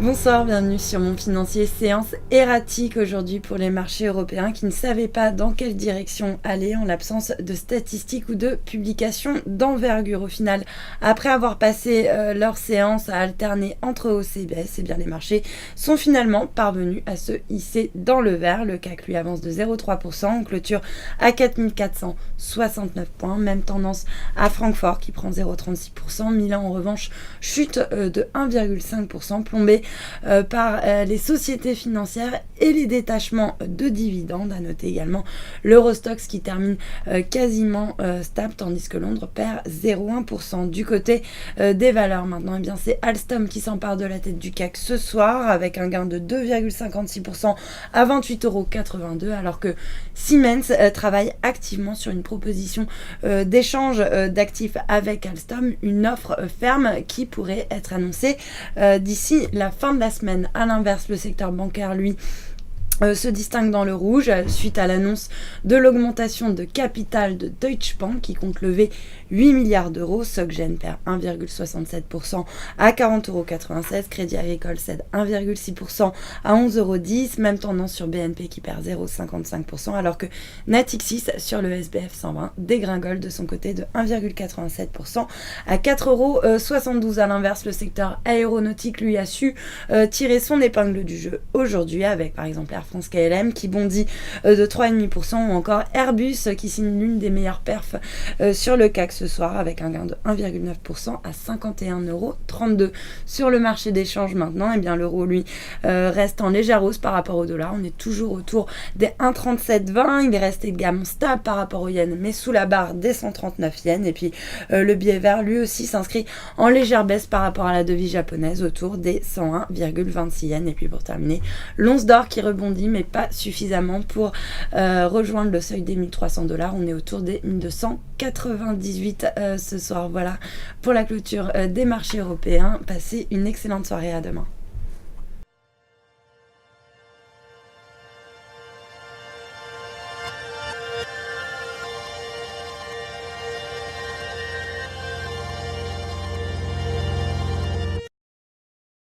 Bonsoir, bienvenue sur Mon Financier. Séance erratique aujourd'hui pour les marchés européens qui ne savaient pas dans quelle direction aller en l'absence de statistiques ou de publications d'envergure. Au final, après avoir passé leur séance à alterner entre hausse et baisse, eh bien les marchés sont finalement parvenus à se hisser dans le vert. Le CAC lui avance de 0,3%, on clôture à 4469 points. Même tendance à Francfort qui prend 0,36%. Milan en revanche chute de 1,5%, plombé par les sociétés financières et les détachements de dividendes. À noter également l'Eurostoxx qui termine quasiment stable, tandis que Londres perd 0,1%. Du côté des valeurs maintenant, eh bien c'est Alstom qui s'empare de la tête du CAC ce soir avec un gain de 2,56% à 28,82 €, alors que Siemens travaille activement sur une proposition d'échange d'actifs avec Alstom, une offre ferme qui pourrait être annoncée d'ici la fin de la semaine. À l'inverse, le secteur bancaire, lui, se distingue dans le rouge suite à l'annonce de l'augmentation de capital de Deutsche Bank qui compte lever 8 milliards d'euros. SocGen perd 1,67% à 40,96 €. Crédit Agricole cède 1,6% à 11,10 €. Même tendance sur BNP qui perd 0,55%, alors que Natixis sur le SBF 120 dégringole de son côté de 1,87% à 4,72 €. À l'inverse, le secteur aéronautique lui a su tirer son épingle du jeu aujourd'hui avec par exemple Air France KLM qui bondit de 3,5%, ou encore Airbus qui signe l'une des meilleures perfs sur le CAC ce soir avec un gain de 1,9% à 51,32 €. Sur le marché des changes maintenant, eh bien l'euro lui reste en légère hausse par rapport au dollar. On est toujours autour des 1,3720. Il reste également stable par rapport au yen, mais sous la barre des 139 yens. Et puis le billet vert lui aussi s'inscrit en légère baisse par rapport à la devise japonaise autour des 101,26 yens. Et puis pour terminer, l'once d'or qui rebondit mais pas suffisamment pour rejoindre le seuil des 1300 $. On est autour des 1298 ce soir. Voilà pour la clôture des marchés européens. Passez une excellente soirée, à demain.